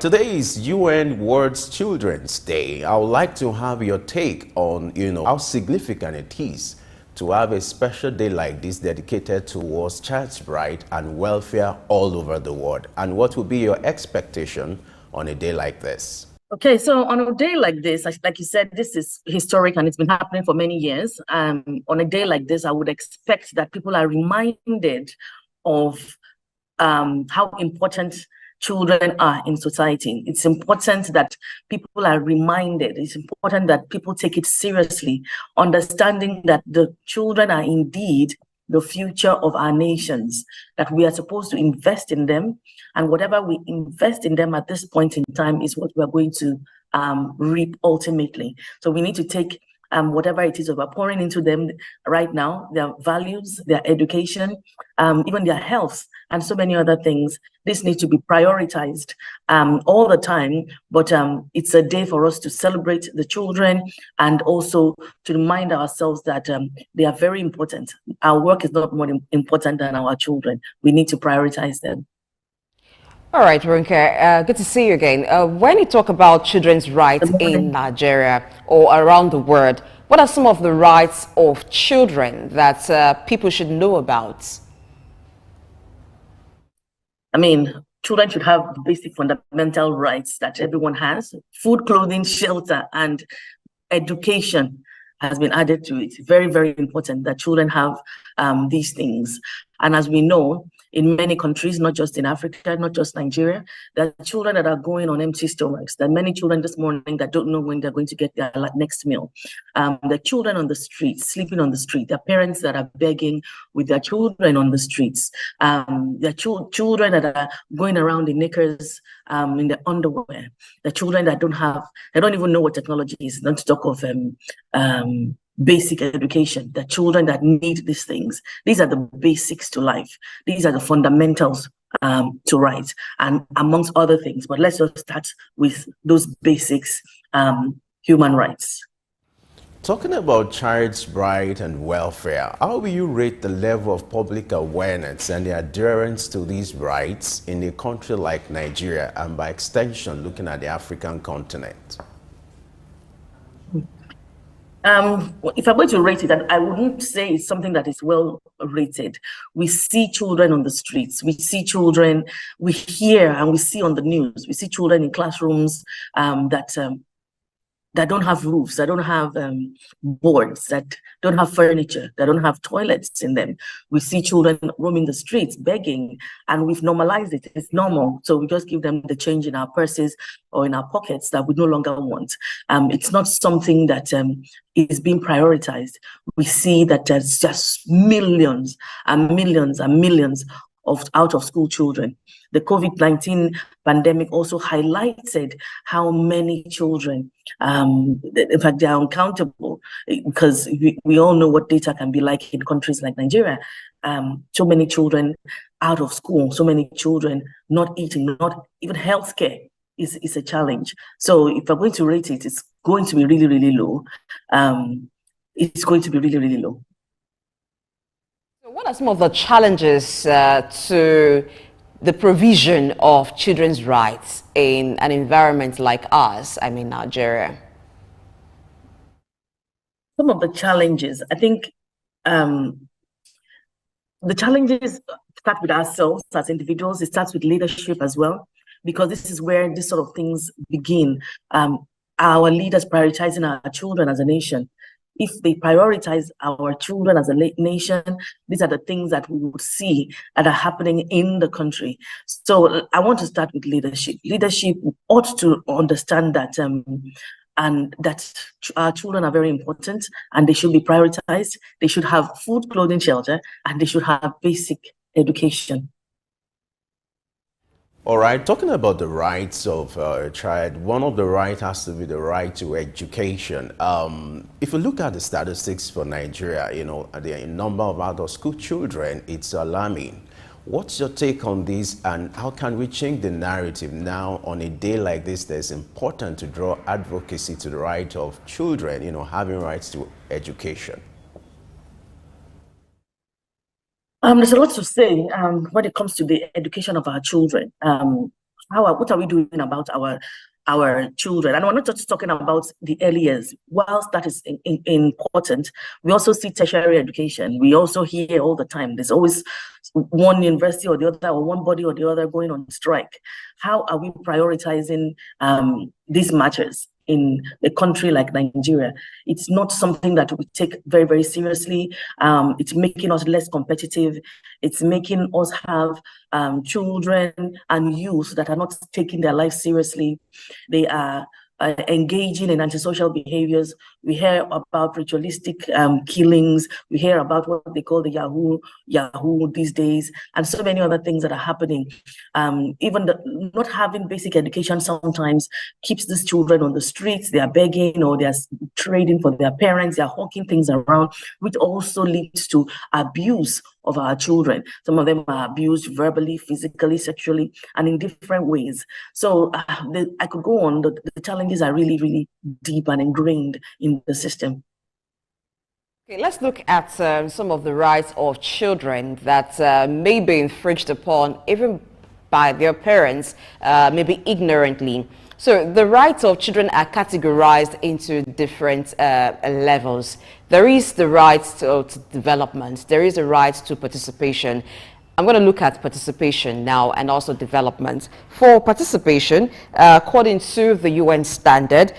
Today is UN World Children's Day. I would like to have your take on, how significant it is to have a special day like this dedicated towards child's rights and welfare all over the world. And what would be your expectation on a day like this? Okay, so on a day like this, like you said, this is historic and it's been happening for many years. On a day like this, I would expect that people are reminded of how important children are in society. It's important that people are reminded. It's important that people take it seriously, understanding that the children are indeed the future of our nations, that we are supposed to invest in them, and whatever we invest in them at this point in time is what we're going to reap ultimately. So we need to take whatever it is that we're pouring into them right now, their values, their education, even their health, and so many other things. This needs to be prioritized all the time, but it's a day for us to celebrate the children and also to remind ourselves that they are very important. Our work is not more important than our children. We need to prioritize them. All right, Ronke, good to see you again. When you talk about children's rights in Nigeria or around the world, what are some of the rights of children that people should know about? I mean, children should have the basic fundamental rights that everyone has. Food, clothing, shelter, and education has been added to it. Very, very important that children have these things. And as we know, in many countries, not just in Africa, not just Nigeria, there are children that are going on empty stomachs. There are many children this morning that don't know when they're going to get their next meal. The children on the streets, sleeping on the street. There are parents that are begging with their children on the streets. There are children that are going around in knickers, in the underwear. The children that they don't even know what technology is, not to talk of basic education. The children that need these things. These are the basics to life. These are the fundamentals to rights, and amongst other things. But let's just start with those basics, human rights. Talking about child's rights and welfare, how will you rate the level of public awareness and the adherence to these rights in a country like Nigeria and by extension looking at the African continent? If I'm going to rate it, I wouldn't say it's something that is well rated. We see children on the streets. We see children, we hear and we see on the news. We see children in classrooms that don't have roofs, that don't have boards, that don't have furniture, that don't have toilets in them. We see children roaming the streets, begging, and we've normalized it. It's normal. So we just give them the change in our purses or in our pockets that we no longer want. It's not something that is being prioritized. We see that there's just millions and millions and millions of out-of-school children. The COVID-19 pandemic also highlighted how many children, in fact, they are uncountable, because we all know what data can be like in countries like Nigeria. So many children out of school, so many children not eating, not even healthcare is a challenge. So if I'm going to rate it, it's going to be really, really low. It's going to be really, really low. What are some of the challenges to the provision of children's rights in an environment like ours, I mean Nigeria? Some of the challenges, I think the challenges start with ourselves as individuals. It starts with leadership as well, because this is where these sort of things begin. Our leaders prioritizing our children as a nation. If they prioritize our children as a nation, these are the things that we would see that are happening in the country. So I want to start with leadership. Leadership ought to understand that and that our children are very important and they should be prioritized. They should have food, clothing, shelter, and they should have basic education. All right, talking about the rights of a child, one of the rights has to be the right to education. If you look at the statistics for Nigeria, the number of out-of-school children, it's alarming. What's your take on this, and how can we change the narrative now on a day like this that's important to draw advocacy to the right of children, having rights to education? There's a lot to say when it comes to the education of our children. what are we doing about our children? And we're not just talking about the early years. Whilst that is important, we also see tertiary education. We also hear all the time, there's always one university or the other, or one body or the other going on strike. How are we prioritizing these matters in a country like Nigeria? It's not something that we take very, very seriously. It's making us less competitive. It's making us have children and youth that are not taking their life seriously. They are engaging in antisocial behaviors. We hear about ritualistic killings. We hear about what they call the Yahoo these days, and so many other things that are happening. Even not having basic education sometimes keeps these children on the streets. They are begging, or they are trading for their parents. They are hawking things around, which also leads to abuse of our children. Some of them are abused verbally, physically, sexually, and in different ways. So I could go on. The challenges are really, really deep and ingrained in the system. Okay, let's look at some of the rights of children that may be infringed upon even by their parents, maybe ignorantly. So the rights of children are categorized into different levels. There is the right to development. There is a right to participation. I'm going to look at participation now and also development. For participation, according to the UN standard,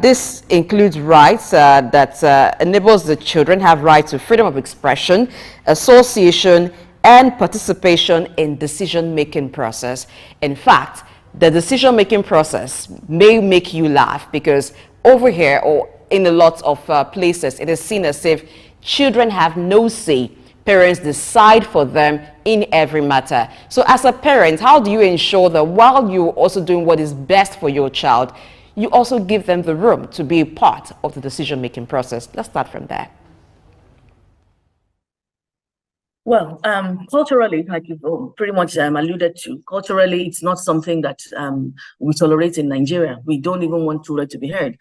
this includes rights that enables the children have right to freedom of expression, association, and participation in decision-making process. In fact, the decision-making process may make you laugh, because over here or in a lot of places, it is seen as if children have no say. Parents decide for them in every matter. So as a parent, how do you ensure that while you're also doing what is best for your child, you also give them the room to be a part of the decision-making process? Let's start from there. Well, culturally, like you've pretty much alluded to, culturally, it's not something that we tolerate in Nigeria. We don't even want children to be heard.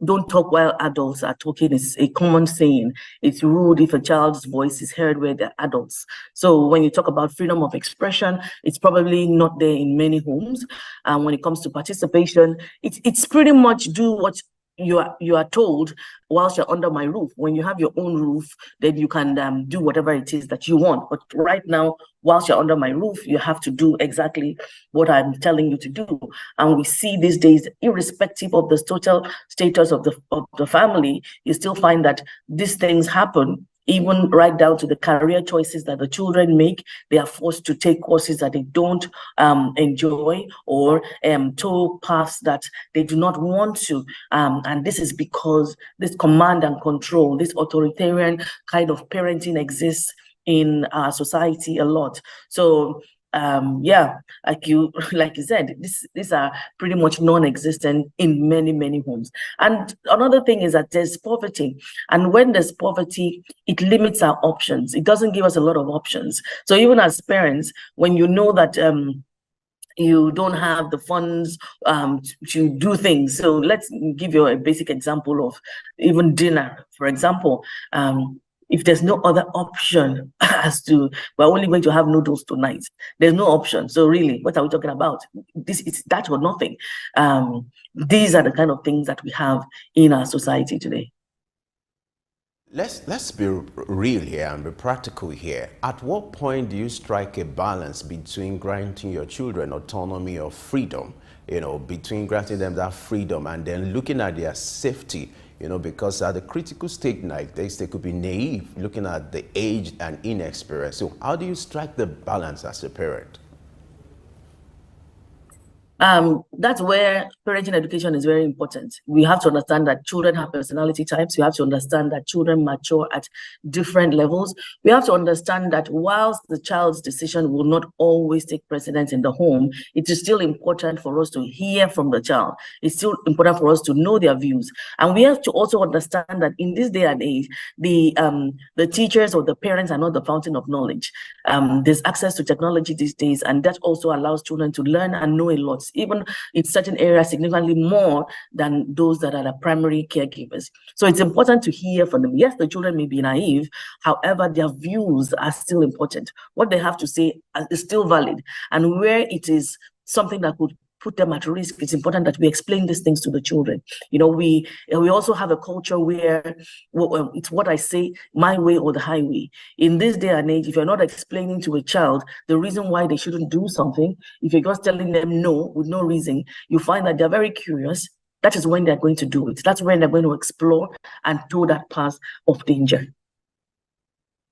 Don't talk while adults are talking is a common saying. It's rude if a child's voice is heard where they're adults. So when you talk about freedom of expression, it's probably not there in many homes. When it comes to participation, it's pretty much do what you are told whilst you're under my roof. When you have your own roof, then you can do whatever it is that you want. But right now, whilst you're under my roof, you have to do exactly what I'm telling you to do. And we see these days, irrespective of the social status of the family, you still find that these things happen. Even right down to the career choices that the children make. They are forced to take courses that they don't enjoy, or told paths that they do not want to. And this is because this command and control, this authoritarian kind of parenting exists in our society a lot. So yeah, like you said, these are pretty much non-existent in many homes. And another thing is that there's poverty, and when there's poverty, it limits our options. It doesn't give us a lot of options. So even as parents, when you know that you don't have the funds to do things, so let's give you a basic example of even dinner, for example. If there's no other option as to, we're only going to have noodles tonight, there's no option. So really, what are we talking about? This is that or nothing. These are the kind of things that we have in our society today. Let's be real here and be practical here. At what point do you strike a balance between granting your children autonomy or freedom, between granting them that freedom and then looking at their safety? Because at a critical stage like this, they could be naive, looking at the age and inexperience. So how do you strike the balance as a parent? That's where parenting education is very important. We have to understand that children have personality types. We have to understand that children mature at different levels. We have to understand that whilst the child's decision will not always take precedence in the home, it is still important for us to hear from the child. It's still important for us to know their views. And we have to also understand that in this day and age, the teachers or the parents are not the fountain of knowledge. There's access to technology these days, and that also allows children to learn and know a lot, even in certain areas significantly more than those that are the primary caregivers. So it's important to hear from them. Yes, the children may be naive, however, their views are still important. What they have to say is still valid. And where it is something that could put them at risk, it's important that we explain these things to the children. You know, we also have a culture where it's what I say, my way or the highway. In this day and age, if you're not explaining to a child the reason why they shouldn't do something, if you're just telling them no with no reason, you find that they're very curious. That is when they're going to do it. That's when they're going to explore and do that path of danger.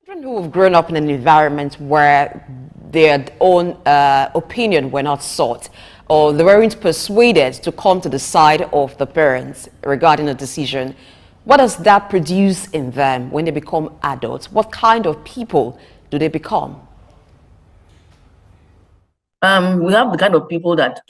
Children who have grown up in an environment where their own opinion were not sought, or they weren't persuaded to come to the side of the parents regarding a decision, what does that produce in them when they become adults? What kind of people do they become? We have the kind of people that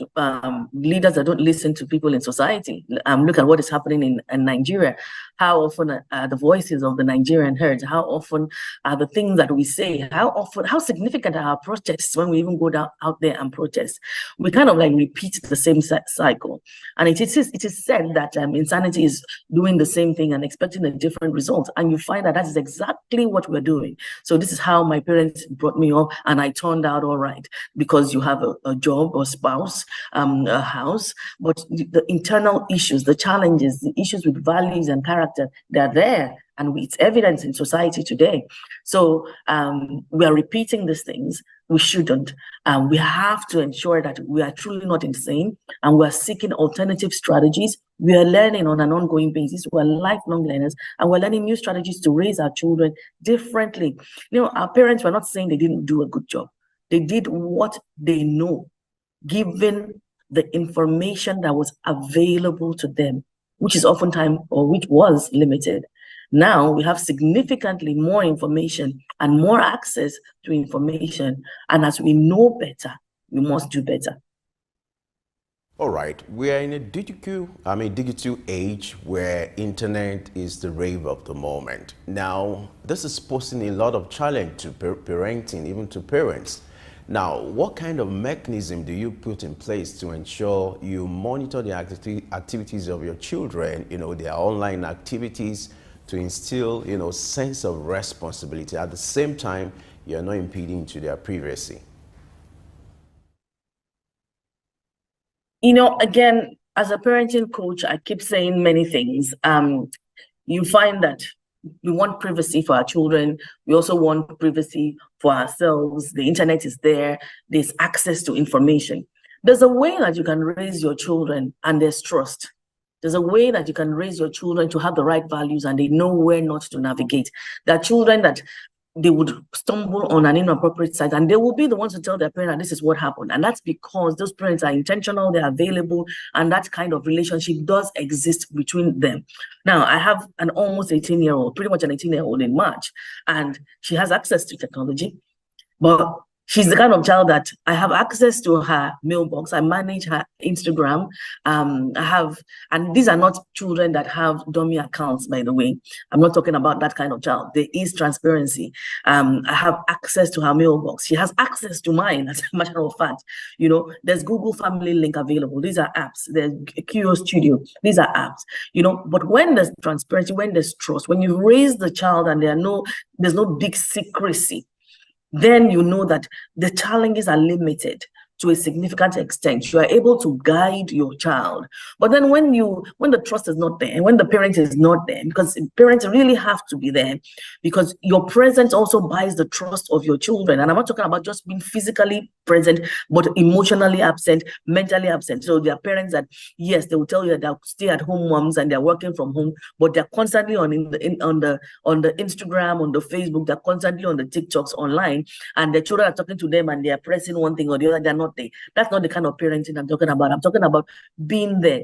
leaders that don't listen to people in society. Look at what is happening in Nigeria. How often are the voices of the Nigerian heard? How often are the things that we say? How significant are our protests when we even go out there and protest? We kind of like repeat the same cycle. And it is said that insanity is doing the same thing and expecting a different result. And you find that is exactly what we're doing. So this is how my parents brought me up, and I turned out all right, because you have a job or spouse, a house, but the internal issues, the challenges, the issues with values and character, they're there, and it's evident in society today. So we are repeating these things. We shouldn't. We have to ensure that we are truly not insane, and we're seeking alternative strategies. We are learning on an ongoing basis. We're lifelong learners, and we're learning new strategies to raise our children differently. You know, our parents were not saying they didn't do a good job. They did what they know, given the information that was available to them, which is oftentimes, or which was limited. Now we have significantly more information and more access to information. And as we know better, we must do better. All right, we are in a digital age where internet is the rave of the moment. Now, this is posing a lot of challenge to parenting, even to parents. Now, what kind of mechanism do you put in place to ensure you monitor the activities of your children, their online activities, to instill, sense of responsibility? At the same time, you're not impeding to their privacy. Again, as a parenting coach, I keep saying many things. You find that we want privacy for our children. We also want privacy for ourselves. The internet is there. There's access to information. There's a way that you can raise your children and there's trust. There's a way that you can raise your children to have the right values and they know where not to navigate. There are children that they would stumble on an inappropriate site, and they will be the ones to tell their parent this is what happened. And that's because those parents are intentional, they're available, and that kind of relationship does exist between them. Now, I have an almost 18-year-old, pretty much an 18-year-old in March, and she has access to technology, but she's the kind of child that I have access to her mailbox. I manage her Instagram. And these are not children that have dummy accounts, by the way. I'm not talking about that kind of child. There is transparency. I have access to her mailbox. She has access to mine, as a matter of fact. There's Google Family Link available. These are apps. There's QO Studio. These are apps. But when there's transparency, when there's trust, when you raise the child and there's no big secrecy, then you know that the challenges are limited to a significant extent. You are able to guide your child. But then when the trust is not there, and when the parent is not there, because parents really have to be there, because your presence also buys the trust of your children. And I'm not talking about just being physically present, but emotionally absent, mentally absent. So there are parents that, yes, they will tell you that they're stay-at-home moms and they're working from home, but they're constantly on the Instagram, on the Facebook, they're constantly on the TikToks online, and the children are talking to them and they're pressing one thing or the other. They're not there. That's not the kind of parenting I'm talking about. I'm talking about being there.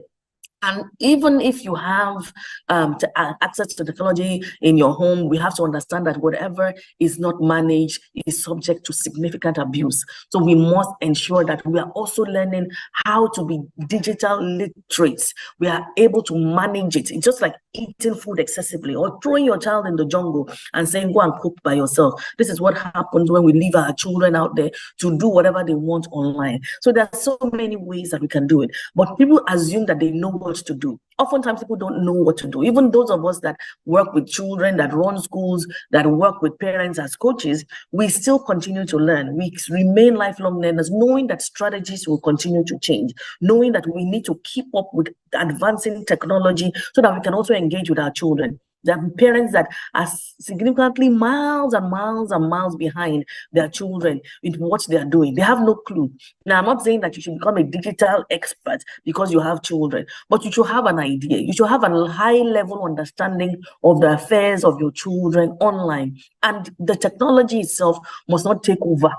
And even if you have access to technology in your home, we have to understand that whatever is not managed is subject to significant abuse. So we must ensure that we are also learning how to be digital literates. We are able to manage it. It's just like eating food excessively or throwing your child in the jungle and saying, go and cook by yourself. This is what happens when we leave our children out there to do whatever they want online. So there are so many ways that we can do it. But people assume that they know what to do. oftentimes people don't know what to do. Even those of us that work with children, that run schools, that work with parents as coaches, we still continue to learn. We remain lifelong learners, knowing that strategies will continue to change, knowing that we need to keep up with advancing technology so that we can also engage with our children. There are parents that are significantly miles and miles and miles behind their children in what they are doing. They have no clue. Now, I'm not saying that you should become a digital expert because you have children, but you should have an idea. You should have a high-level understanding of the affairs of your children online. And the technology itself must not take over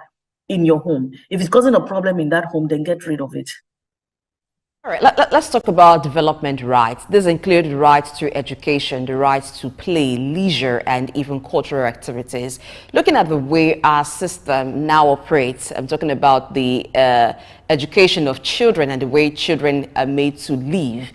in your home. If it's causing a problem in that home, then get rid of it. All right, let's talk about development rights. These include the right to education, the right to play, leisure, and even cultural activities. Looking at the way our system now operates, I'm talking about the education of children and the way children are made to live.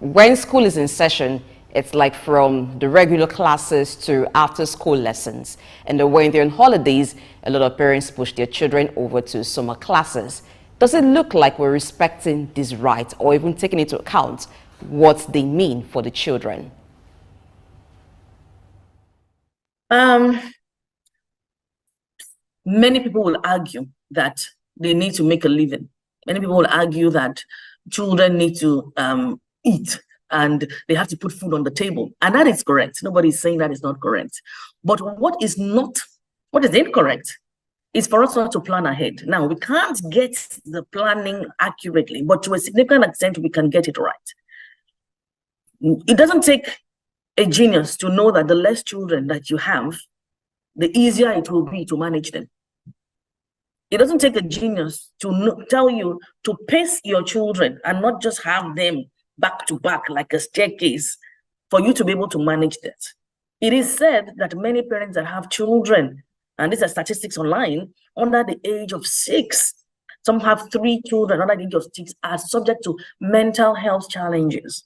When school is in session, it's like from the regular classes to after-school lessons. And when they're on holidays, a lot of parents push their children over to summer classes. Does it look like we're respecting these rights or even taking into account what they mean for the children? Many people will argue that they need to make a living. Many people will argue that children need to eat and they have to put food on the table. And that is correct. Nobody is saying that is not correct. But what is incorrect is for us not to plan ahead. Now, we can't get the planning accurately, but to a significant extent, we can get it right. It doesn't take a genius to know that the less children that you have, the easier it will be to manage them. It doesn't take a genius to tell you to pace your children and not just have them back to back like a staircase for you to be able to manage that. It is said that many parents that have children, and these are statistics online, under the age of 6, some have 3 children under the age of 6, are subject to mental health challenges.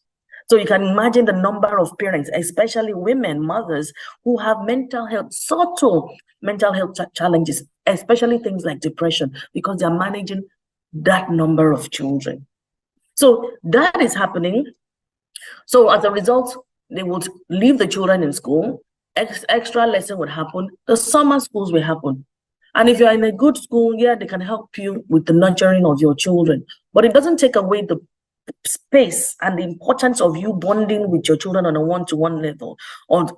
So you can imagine the number of parents, especially women, mothers, who have mental health, subtle mental health challenges, especially things like depression, because they're managing that number of children. So that is happening. So as a result, they would leave the children in school. Extra lesson would happen. The summer schools will happen. And if you're in a good school, yeah, they can help you with the nurturing of your children. But it doesn't take away the space and the importance of you bonding with your children on a one-to-one level, of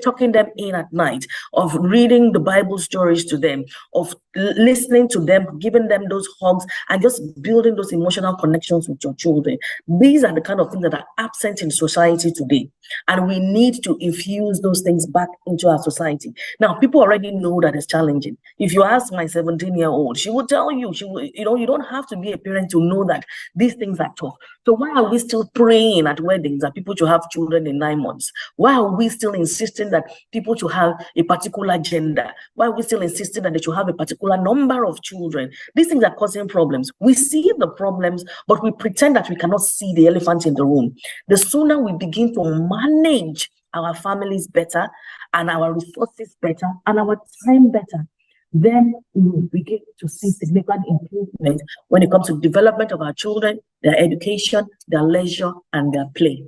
tucking them in at night, of reading the Bible stories to them, of listening to them, giving them those hugs, and just building those emotional connections with your children. These are the kind of things that are absent in society today, and we need to infuse those things back into our society. Now, people already know that it's challenging. If you ask my 17-year-old, she will tell you, you don't have to be a parent to know that these things are tough. So why are we still praying at weddings that people should have children in 9 months? Why are we still insisting that people should have a particular gender? Why are we still insisting that they should have a particular number of children? These things are causing problems. We see the problems, but we pretend that we cannot see the elephant in the room. The sooner we begin to manage our families better and our resources better and our time better, then we will begin to see significant improvement when it comes to development of our children, their education, their leisure, and their play.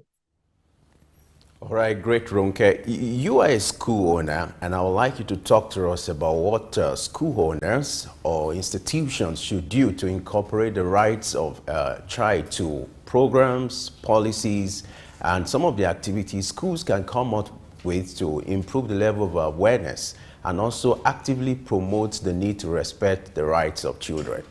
All right, great, Ronke. You are a school owner, and I would like you to talk to us about what school owners or institutions should do to incorporate the rights of child to programs, policies, and some of the activities schools can come up with to improve the level of awareness and also actively promote the need to respect the rights of children.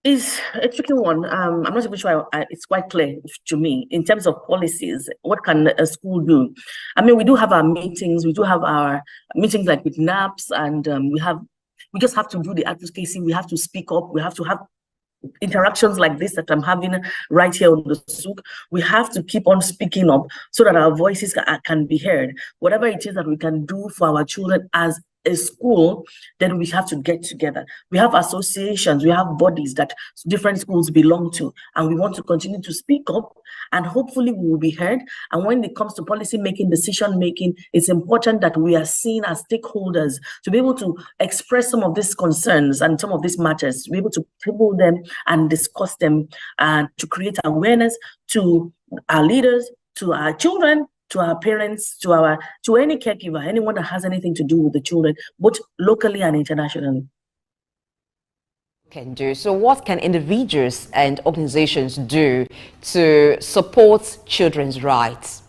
It's a tricky one. I'm not even sure it's quite clear to me in terms of policies. What can a school do? I mean, we do have our meetings. We do have our meetings like with NAPS, and we just have to do the advocacy. We have to speak up. We have to have interactions like this that I'm having right here on the Souk. We have to keep on speaking up so that our voices can be heard. Whatever it is that we can do for our children as a school, then we have to get together. We have associations, we have bodies that different schools belong to, and we want to continue to speak up, and hopefully we will be heard. And when it comes to policy making, decision making, it's important that we are seen as stakeholders to be able to express some of these concerns and some of these matters, to be able to table them and discuss them, and to create awareness to our leaders, to our children, to our parents, to any caregiver, anyone that has anything to do with the children, both locally and internationally. Can do. So what can individuals and organizations do to support children's rights?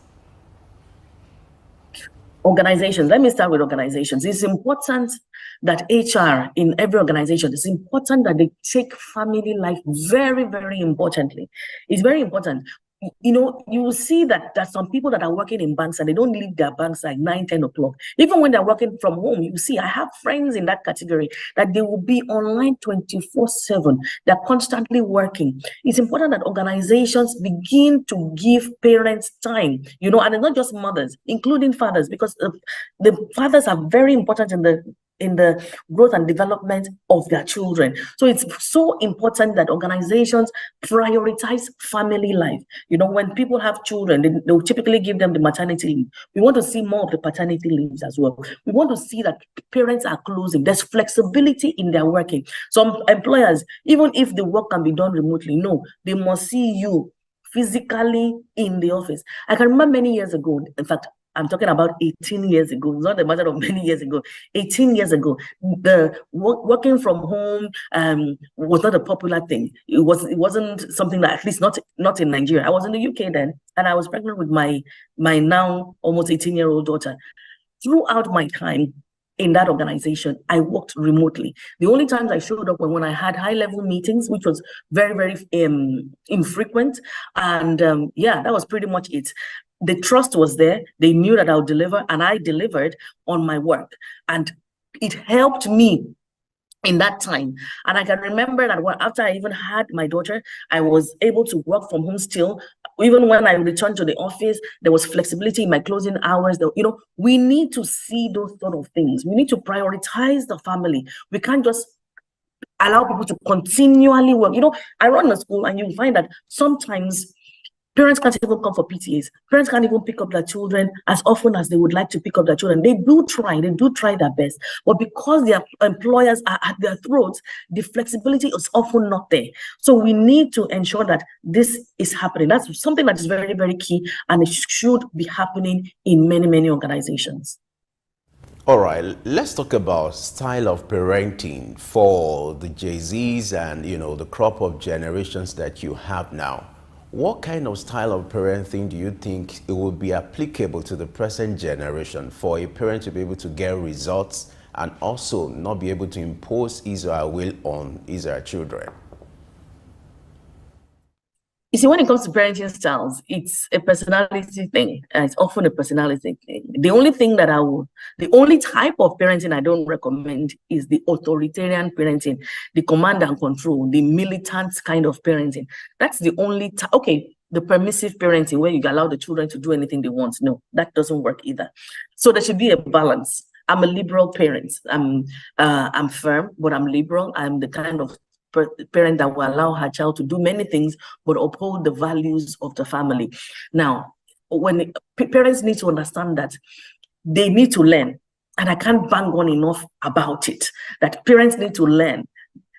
Organizations, let me start with organizations. It's important that HR in every organization, it's important that they take family life very, very importantly. It's very important. You know, you will see that there's some people that are working in banks and they don't leave their banks like 9, 10 o'clock. Even when they're working from home, you see, I have friends in that category that they will be online 24/7. They're constantly working. It's important that organizations begin to give parents time, you know, and it's not just mothers, including fathers, because the fathers are very important in the growth and development of their children. So it's so important that organizations prioritize family life. You know, when people have children, they'll typically give them the maternity leave. We want to see more of the paternity leaves as well. We want to see that parents are closing. There's flexibility in their working. Some employers, even if the work can be done remotely, no, they must see you physically in the office. I can remember many years ago, in fact, I'm talking about 18 years ago. It's not a matter of many years ago. 18 years ago, the working from home was not a popular thing. It wasn't something that, at least not in Nigeria. I was in the UK then, and I was pregnant with my now almost 18-year-old daughter. Throughout my time in that organization, I worked remotely. The only times I showed up when I had high-level meetings, which was very, very infrequent. And yeah, that was pretty much it. The trust was there. They knew that I would deliver, and I delivered on my work. And it helped me in that time. And I can remember that after I even had my daughter, I was able to work from home still. Even when I returned to the office, there was flexibility in my closing hours. You know, we need to see those sort of things. We need to prioritize the family. We can't just allow people to continually work. You know, I run a school, and you find that sometimes parents can't even come for PTAs. Parents can't even pick up their children as often as they would like to pick up their children. They do try their best. But because their employers are at their throats, the flexibility is often not there. So we need to ensure that this is happening. That's something that is very, very key, and it should be happening in many, many organizations. All right, let's talk about style of parenting for the Jay-Z's and, you know, the crop of generations that you have now. What kind of style of parenting do you think it would be applicable to the present generation for a parent to be able to get results and also not be able to impose his or her will on his or her children? You see, when it comes to parenting styles, it's a personality thing. It's often a personality thing. The only type of parenting I don't recommend is the authoritarian parenting, the command and control, the militant kind of parenting. That's the only okay, the permissive parenting where you allow the children to do anything they want. No, that doesn't work either. So there should be a balance. I'm a liberal parent. I'm firm, but I'm liberal. I'm the kind of parent that will allow her child to do many things but uphold the values of the family. Now, when parents need to understand that they need to learn, and I can't bang on enough about it, that parents need to learn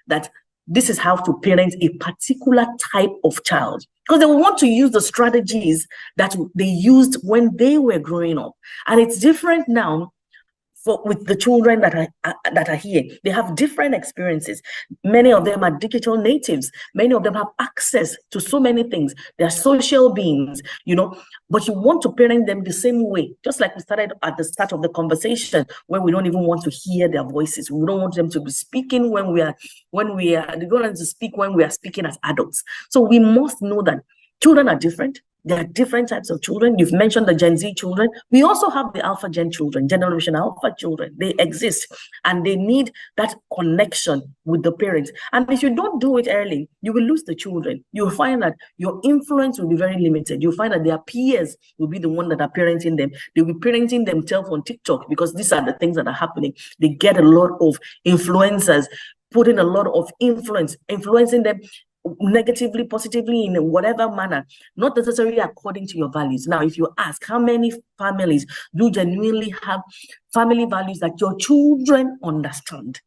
that this is how to parent a particular type of child, because they will want to use the strategies that they used when they were growing up, and it's different now. With the children that are here, they have different experiences. Many of them are digital natives. Many of them have access to so many things. They are social beings, you know, but you want to parent them the same way, just like we started at the start of the conversation, where we don't even want to hear their voices. We don't want them to be speaking they don't want to speak when we are speaking as adults. So we must know that children are different. There are different types of children. You've mentioned the Gen Z children. We also have the Alpha Gen children, Generation Alpha children. They exist and they need that connection with the parents. And if you don't do it early, you will lose the children. You'll find that your influence will be very limited. You'll find that their peers will be the one that are parenting them. They'll be parenting themselves on TikTok because these are the things that are happening. They get a lot of influencers, putting a lot of influencing them negatively, positively, in whatever manner, not necessarily according to your values. Now, if you ask how many families do genuinely have family values that your children understand,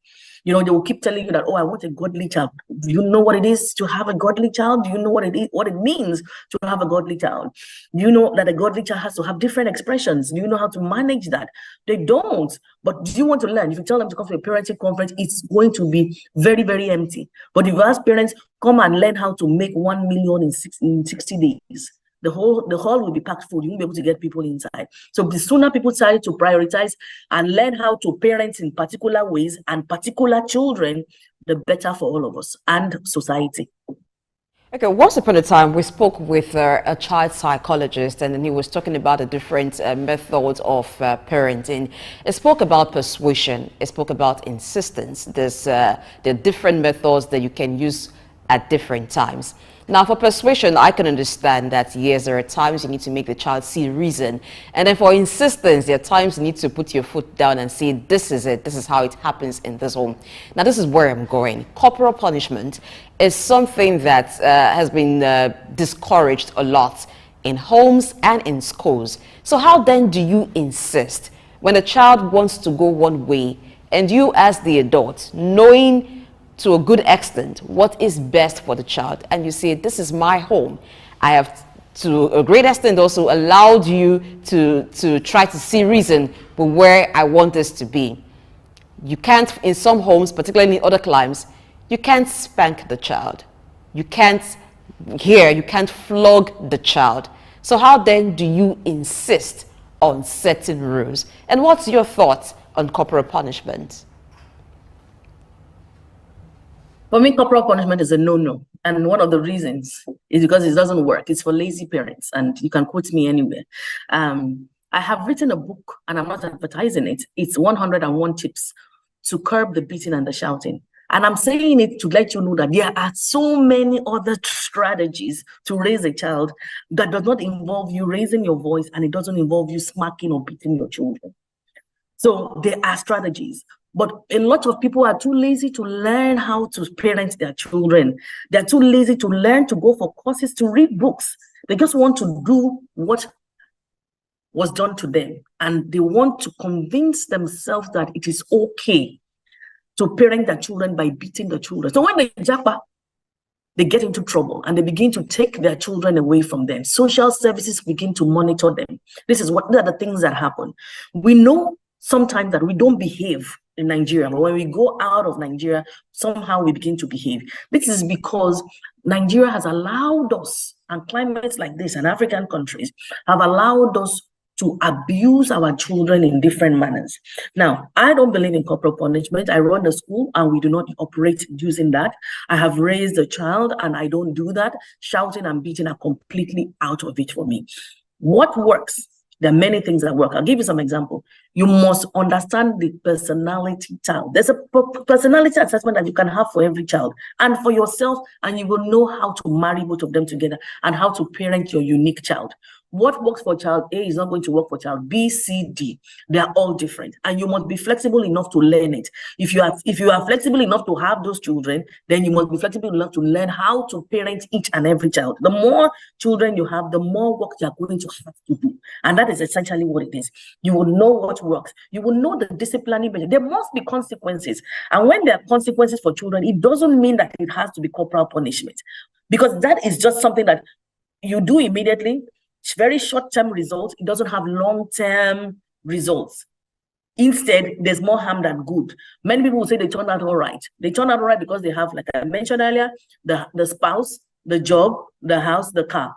they will keep telling you that, oh, I want a godly child. Do you know what it is to have a godly child? Do you know what it means to have a godly child? Do you know that a godly child has to have different expressions? Do you know how to manage that? They don't. But do you want to learn? If you tell them to come to a parenting conference, it's going to be very, very empty. But if you ask parents, come and learn how to make 1 million in 60 days, the hall will be packed full. You won't be able to get people inside. So the sooner people decide to prioritize and learn how to parent in particular ways and particular children, the better for all of us and society. Okay, once upon a time, we spoke with a child psychologist, and then he was talking about the different methods of parenting. It spoke about persuasion. It spoke about insistence. There are different methods that you can use at different times. Now, for persuasion, I can understand that, yes, there are times you need to make the child see reason. And then for insistence, there are times you need to put your foot down and say, this is it. This is how it happens in this home. Now, this is where I'm going. Corporal punishment is something that has been discouraged a lot in homes and in schools. So how then do you insist when a child wants to go one way and you as the adult, knowing to a good extent what is best for the child, and you say, this is my home, I have to a great extent also allowed you to try to see reason with where I want this to be. You can't, in some homes, particularly in other climes, you can't spank the child. You can't flog the child. So how then do you insist on certain rules? And what's your thoughts on corporal punishment? For me, corporal punishment is a no-no. And one of the reasons is because it doesn't work. It's for lazy parents, and you can quote me anywhere. I have written a book, and I'm not advertising it. It's 101 tips to curb the beating and the shouting. And I'm saying it to let you know that there are so many other strategies to raise a child that does not involve you raising your voice, and it doesn't involve you smacking or beating your children. So there are strategies. But a lot of people are too lazy to learn how to parent their children. They're too lazy to learn to go for courses, to read books. They just want to do what was done to them. And they want to convince themselves that it is okay to parent their children by beating the children. So when they japa, they get into trouble and they begin to take their children away from them. Social services begin to monitor them. These are the things that happen. We know sometimes that we don't behave in Nigeria, but when we go out of Nigeria, somehow we begin to behave. This is because Nigeria has allowed us, and climates like this and African countries have allowed us to abuse our children in different manners. Now, I don't believe in corporal punishment. I run a school and we do not operate using that. I have raised a child and I don't do that. Shouting and beating are completely out of it for me. What works? There are many things that work. I'll give you some example. You must understand the personality child. There's a personality assessment that you can have for every child and for yourself, and you will know how to marry both of them together and how to parent your unique child. What works for child A is not going to work for child B, C, D. They are all different, and you must be flexible enough to learn it. If you are flexible enough to have those children, then you must be flexible enough to learn how to parent each and every child. The more children you have, the more work you are going to have to do, and that is essentially what it is. You will know what works. You will know the disciplining measure. There must be consequences, and when there are consequences for children, it doesn't mean that it has to be corporal punishment, because that is just something that you do immediately. Very short-term results. It doesn't have long-term results. Instead, there's more harm than good. Many people will say they turn out all right. They turn out all right because they have, like I mentioned earlier, the spouse, the job, the house, the car.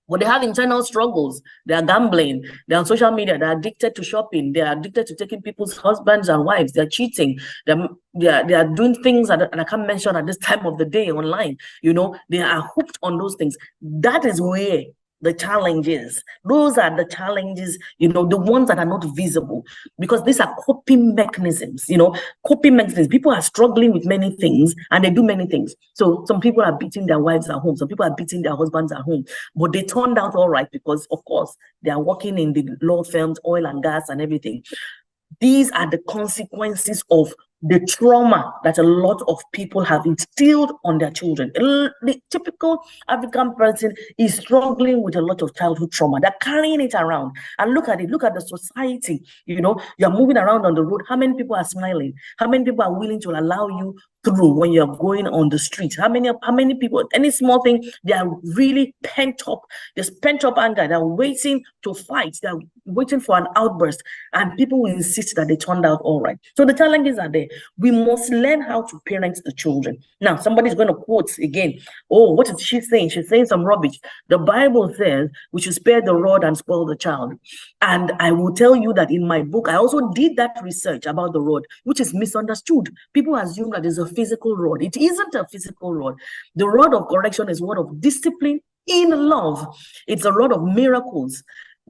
But they have internal struggles. They are gambling. They're on social media. They're addicted to shopping. They are addicted to taking people's husbands and wives. They're cheating. They are doing things that I can't mention at this time of the day online. You know, they are hooked on those things. That is where the challenges. Those are the challenges, you know, the ones that are not visible, because these are coping mechanisms, you know, coping mechanisms. People are struggling with many things and they do many things. So some people are beating their wives at home, some people are beating their husbands at home, but they turned out all right because, of course, they are working in the law firms, oil and gas and everything. These are the consequences of the trauma that a lot of people have instilled on their children. The typical African person is struggling with a lot of childhood trauma. They're carrying it around. And look at it, look at the society. You know, you're moving around on the road. How many people are smiling? How many people are willing to allow you through when you're going on the street? How many people, any small thing, they are really pent up. There's pent up anger. They're waiting to fight. They're waiting for an outburst. And people will insist that they turned out all right. So the challenges are there. We must learn how to parent the children. Now, somebody's going to quote again. Oh, what is she saying? She's saying some rubbish. The Bible says we should spare the rod and spoil the child. And I will tell you that in my book, I also did that research about the rod, which is misunderstood. People assume that it's a physical rod. It isn't a physical rod. The rod of correction is one of discipline in love. It's a rod of miracles.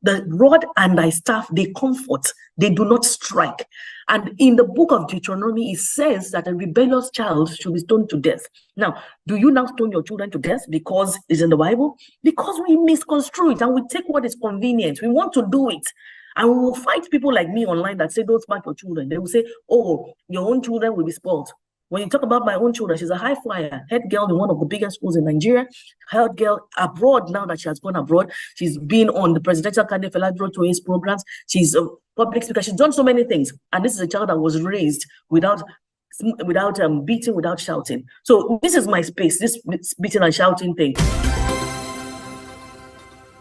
The rod and thy staff, they comfort, they do not strike. And in the book of Deuteronomy, it says that a rebellious child should be stoned to death. Now, do you now stone your children to death because it's in the Bible? Because we misconstrue it and we take what is convenient. We want to do it. And we will fight people like me online that say, don't smack your children. They will say, oh, your own children will be spoiled. When you talk about my own children, she's a high flyer, head girl in one of the biggest schools in Nigeria, head girl abroad now that she has gone abroad. She's been on the presidential candidate for Ladro to his programs. She's a public speaker. She's done so many things. And this is a child that was raised without beating, without shouting. So this is my space, this beating and shouting thing.